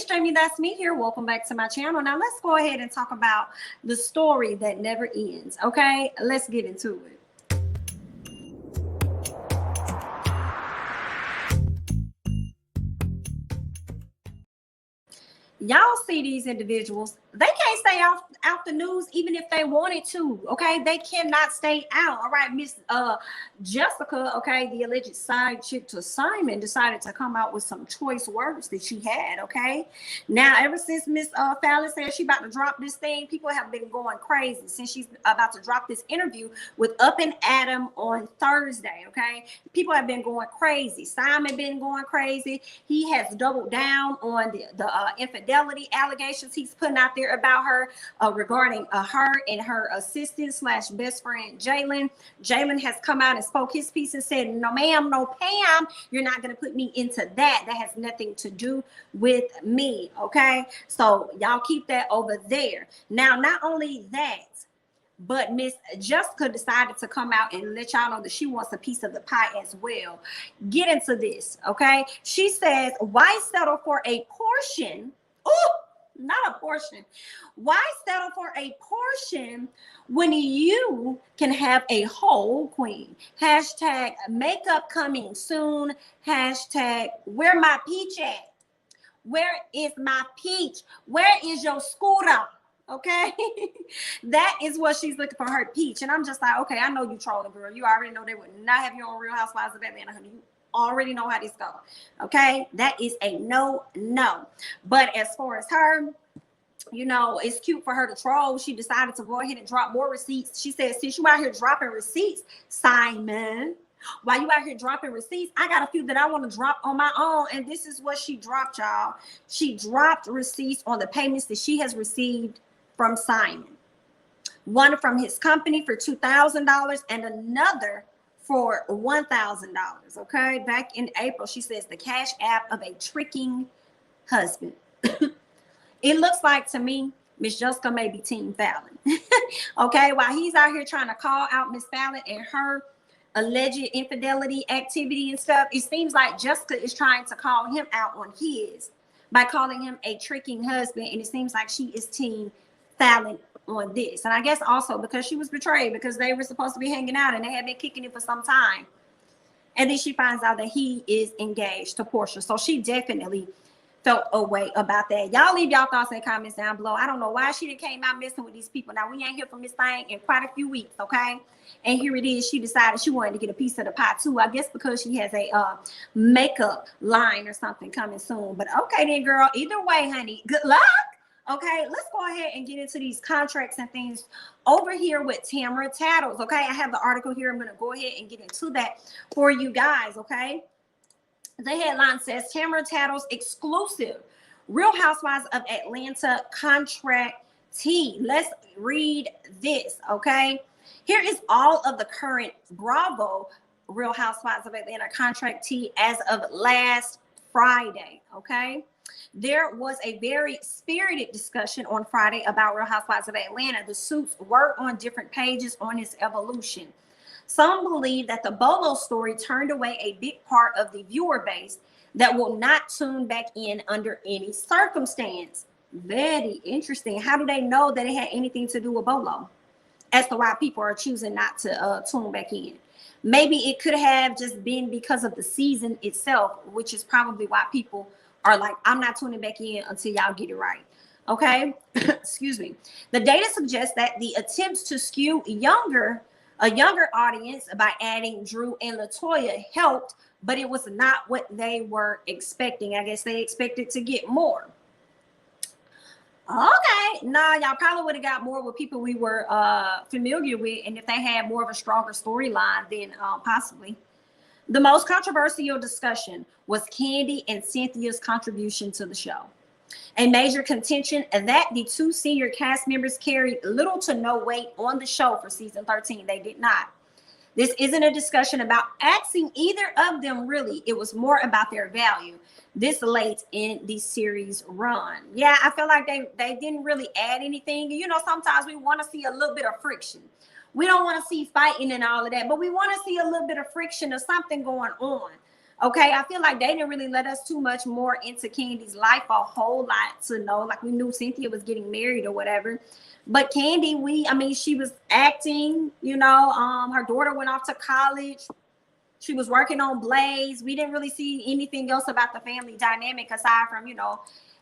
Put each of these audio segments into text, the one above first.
Jamie, that's me here. Welcome back to my channel. Now let's go ahead and talk about the story that never ends. Okay, let's get into it. Y'all see these individuals, they can't stay out the news even if they wanted to. Okay, they cannot stay out. All right, Miss Jessica, okay, the alleged side chick to Simon, decided to come out with some choice words that she had. Okay, now ever since Miss Fallon said she about to drop this thing, people have been going crazy since she's about to drop this interview with Up and Adam on Thursday. Okay, people have been going crazy. Simon been going crazy. He has doubled down on the infidelity allegations he's putting out there about her regarding her and her assistant / best friend Jalen. Jalen has come out and spoke his piece and said, no ma'am, no Pam, you're not going to put me into that. That has nothing to do with me. Okay, so y'all keep that over there. Now, not only that, but Miss Jessica decided to come out and let y'all know that she wants a piece of the pie as well. Get into this, okay? She says, why settle for a portion? Oh, not a portion. Why settle for a portion when you can have a whole queen? Hashtag makeup coming soon. Hashtag where my peach at? Where is my peach? Where is your scooter? Okay, that is what she's looking for, her peach. And I'm just like, okay, I know you trolling, girl. You already know they would not have you on Real Housewives of Atlanta, honey. You already know how this goes. Okay, that is a no. But as far as her, you know, it's cute for her to troll. She decided to go ahead and drop more receipts. She said, since you out here dropping receipts, Simon, while you out here dropping receipts, I got a few that I want to drop on my own. And this is what she dropped, y'all. She dropped receipts on the payments that she has received from Simon. One from his company for $2,000 and another for $1,000. Okay, back in April, she says the cash app of a tricking husband. It looks like to me, Miss Jessica may be Team Fallon. Okay, while he's out here trying to call out Miss Fallon and her alleged infidelity activity and stuff, it seems like Jessica is trying to call him out on his by calling him a tricking husband, and it seems like she is Team Fallon on this. And I guess also because she was betrayed, because they were supposed to be hanging out and they had been kicking it for some time, and then she finds out that he is engaged to Portia. So she definitely felt a way about that. Y'all leave y'all thoughts and comments down below. I don't know why she came out messing with these people. Now, we ain't hear from this thing in quite a few weeks, okay? And here it is. She decided she wanted to get a piece of the pie too. I guess because she has a makeup line or something coming soon. But okay then, girl. Either way, honey, good luck. Okay, let's go ahead and get into these contracts and things over here with Tamara Tattles. Okay, I have the article here. I'm going to go ahead and get into that for you guys. Okay, the headline says Tamara Tattles exclusive Real Housewives of Atlanta contract T. Let's read this. Okay, here is all of the current Bravo Real Housewives of Atlanta contract T as of last Friday. Okay. There was a very spirited discussion on Friday about Real Housewives of Atlanta. The suits were on different pages on its evolution. Some believe that the Bolo story turned away a big part of the viewer base that will not tune back in under any circumstance. Very interesting. How do they know that it had anything to do with Bolo as to why people are choosing not to tune back in? Maybe it could have just been because of the season itself, which is probably why people are like, I'm not tuning back in until y'all get it right. Okay. Excuse me. The data suggests that the attempts to skew a younger audience by adding Drew and LaToya helped, but it was not what they were expecting. I guess they expected to get more. Okay. Nah, y'all probably would have got more with people we were familiar with, and if they had more of a stronger storyline, then possibly. The most controversial discussion was Kandi and Cynthia's contribution to the show. A major contention that the two senior cast members carried little to no weight on the show for season 13. They did not. This isn't a discussion about axing either of them, really. It was more about their value this late in the series run. Yeah, I feel like they didn't really add anything. You know, sometimes we want to see a little bit of friction. We don't want to see fighting and all of that, but we want to see a little bit of friction or something going on. Okay, I feel like they didn't really let us too much more into Candy's life, a whole lot to know. Like we knew Cynthia was getting married or whatever. But Candy, I mean, she was acting, you know, her daughter went off to college. She was working on Blaze. We didn't really see anything else about the family dynamic aside from, you know,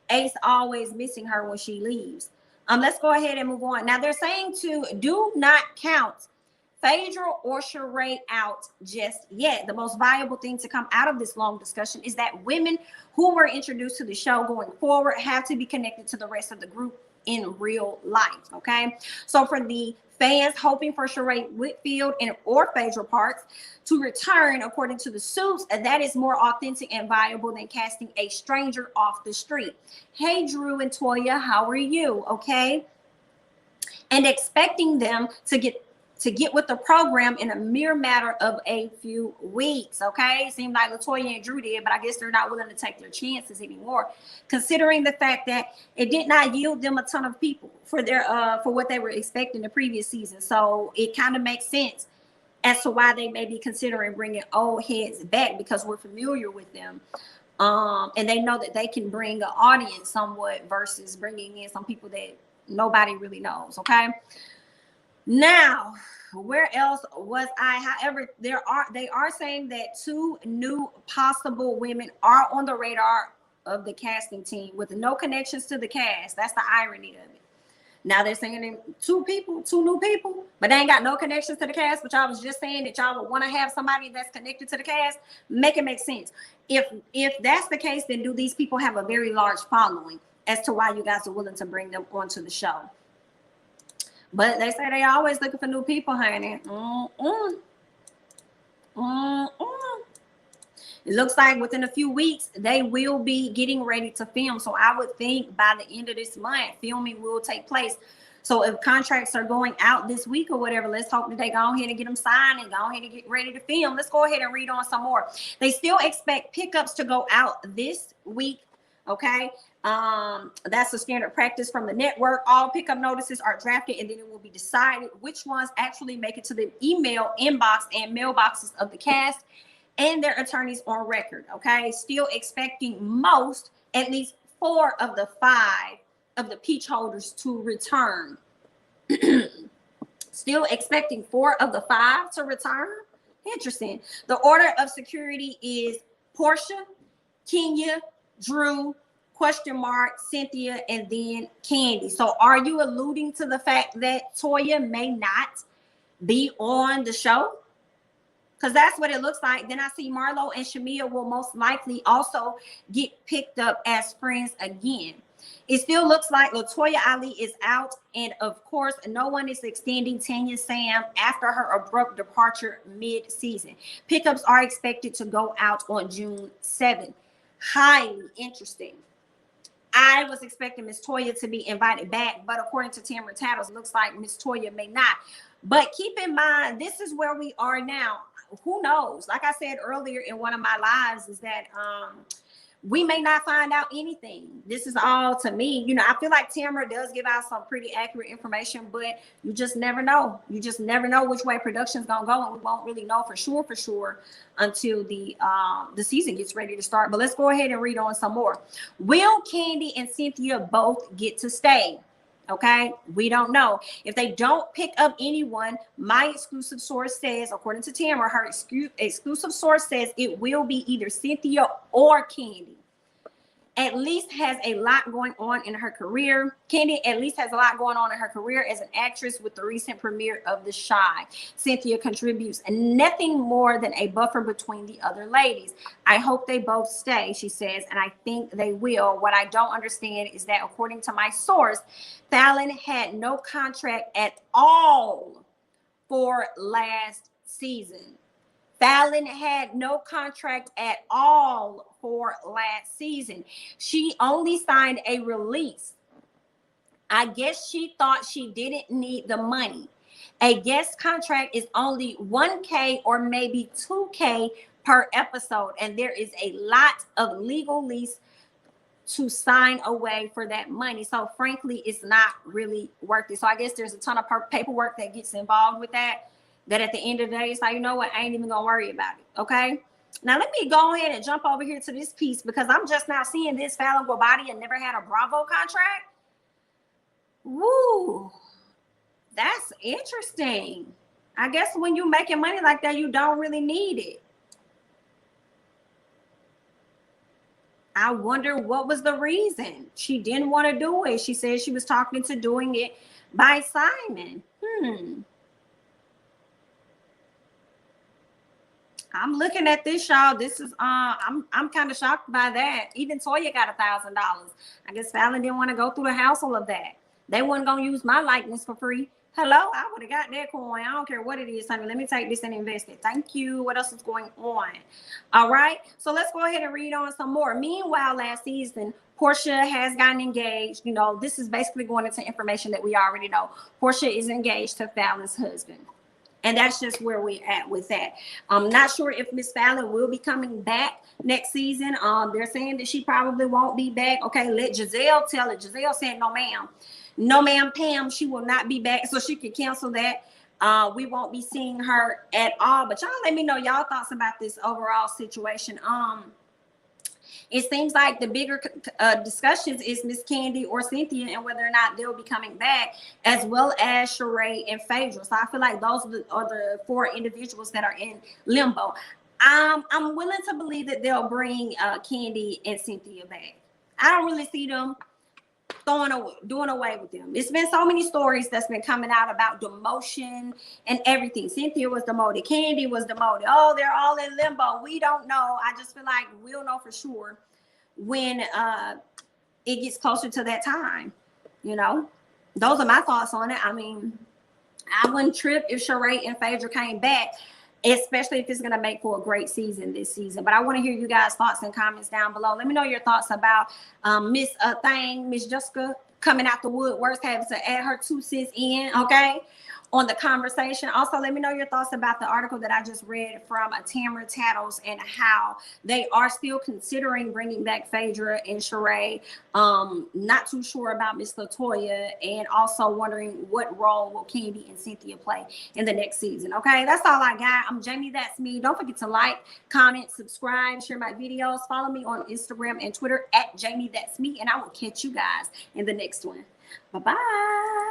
Ace always missing her when she leaves. Let's go ahead and move on. Now they're saying to do not count Phaedra or Sheree out just yet. The most viable thing to come out of this long discussion is that women who were introduced to the show going forward have to be connected to the rest of the group in real life. Okay, so for the fans hoping for Sheree Whitfield and or Phaedra Parks to return, according to the suits, that is more authentic and viable than casting a stranger off the street. Hey, Drew and Toya, how are you? Okay, and expecting them to get with the program in a mere matter of a few weeks. Okay, it seemed like LaToya and Drew did, but I guess they're not willing to take their chances anymore, considering the fact that it did not yield them a ton of people for their for what they were expecting the previous season. So it kind of makes sense as to why they may be considering bringing old heads back, because we're familiar with them, and they know that they can bring an audience somewhat versus bringing in some people that nobody really knows. Okay. Now, where else was I? However, they are saying that 2 new possible women are on the radar of the casting team with no connections to the cast. That's the irony of it. Now they're saying 2 new people, but they ain't got no connections to the cast, which I was just saying that y'all would want to have somebody that's connected to the cast. Make it make sense. If that's the case, then do these people have a very large following as to why you guys are willing to bring them onto the show? But they say they always looking for new people, honey. It looks like within a few weeks, they will be getting ready to film. So I would think by the end of this month, filming will take place. So if contracts are going out this week or whatever, let's hope that they go ahead and get them signed and go ahead and get ready to film. Let's go ahead and read on some more. They still expect pickups to go out this week. Okay, that's a standard practice from the network. All pickup notices are drafted and then it will be decided which ones actually make it to the email inbox and mailboxes of the cast and their attorneys on record. Okay, still expecting most, at least 4 of the 5 of the peach holders to return. Still expecting 4 of the 5 to return. Interesting. The order of security is Portia, Kenya, Drew, question mark, Cynthia, and then Candy. So are you alluding to the fact that Toya may not be on the show? Because that's what it looks like. Then I see Marlo and Shamia will most likely also get picked up as friends again. It still looks like LaToya Ali is out. And of course, no one is extending Tanya Sam after her abrupt departure mid-season. Pickups are expected to go out on June 7th. Highly interesting. I was expecting Miss Toya to be invited back, but according to Tamara Tattles, it looks like Miss Toya may not. But keep in mind, this is where we are now. Who knows? Like I said earlier in one of my lives, is that we may not find out anything. This is all, to me, you know, I feel like Tamara does give out some pretty accurate information, but you just never know. You just never know which way production's gonna go, and we won't really know for sure until the season gets ready to start. But let's go ahead and read on some more. Will Candy and Cynthia both get to stay? Okay, we don't know. If they don't pick up anyone, my exclusive source says, according to Tamara, her exclusive source says it will be either Cynthia or Candy. At least has a lot going on in her career. Candy at least has a lot going on in her career as an actress with the recent premiere of The Shy. Cynthia contributes nothing more than a buffer between the other ladies. I hope they both stay, she says, and I think they will. What I don't understand is that, according to my source, Fallon had no contract at all for last season. Fallon had no contract at all for last season. She only signed a release. I guess she thought she didn't need the money. A guest contract is only $1K or maybe $2K per episode, and there is a lot of legal lease to sign away for that money. So frankly, it's not really worth it. So I guess there's a ton of paperwork that gets involved with that at the end of the day, it's like, you know what, I ain't even gonna worry about it. Okay. Now, let me go ahead and jump over here to this piece because I'm just now seeing this. Fallon Guobadia never had a Bravo contract. Woo, that's interesting. I guess when you're making money like that, you don't really need it. I wonder what was the reason she didn't want to do it. She said she was talking to doing it by Simon. I'm looking at this, y'all. This is I'm kind of shocked by that. Even Toya got $1,000. I guess Fallon didn't want to go through the hassle of that. They weren't gonna use my likeness for free. Hello, I would have got that coin. I don't care what it is, honey. Let me take this and invest it. Thank you. What else is going on? All right. So let's go ahead and read on some more. Meanwhile, last season, Portia has gotten engaged. You know, this is basically going into information that we already know. Portia is engaged to Fallon's husband. And that's just where we're at with that. I'm not sure if Miss Fallon will be coming back next season. They're saying that she probably won't be back. Okay, let Gizelle tell it. Gizelle said, no, ma'am. No, ma'am, Pam, she will not be back. So she can cancel that. We won't be seeing her at all. But y'all let me know y'all thoughts about this overall situation. It seems like the bigger discussions is Miss Candy or Cynthia and whether or not they'll be coming back, as well as Sheree and Phaedra. So I feel like those are the 4 individuals that are in limbo. I'm willing to believe that they'll bring Candy and Cynthia back. I don't really see them doing away with them. It's been so many stories that's been coming out about demotion and everything. Cynthia was demoted. Candy was demoted. Oh, they're all in limbo. We don't know. I just feel like we'll know for sure when it gets closer to that time. You know, those are my thoughts on it. I mean, I wouldn't trip if Sheree and Phaedra came back, especially if it's going to make for a great season this season. But I want to hear you guys' thoughts and comments down below. Let me know your thoughts about Miss Jessica coming out the woodworks, having to add her 2 cents in, okay, on the conversation. Also, let me know your thoughts about the article that I just read from Tamara Tattles and how they are still considering bringing back Phaedra and Sheree. Not too sure about Miss Latoya, and also wondering what role will Candy and Cynthia play in the next season. Okay, that's all I got. I'm Jamie, that's me. Don't forget to like, comment, subscribe, share my videos. Follow me on Instagram and Twitter at Jamie, that's me, and I will catch you guys in the next one. Bye-bye.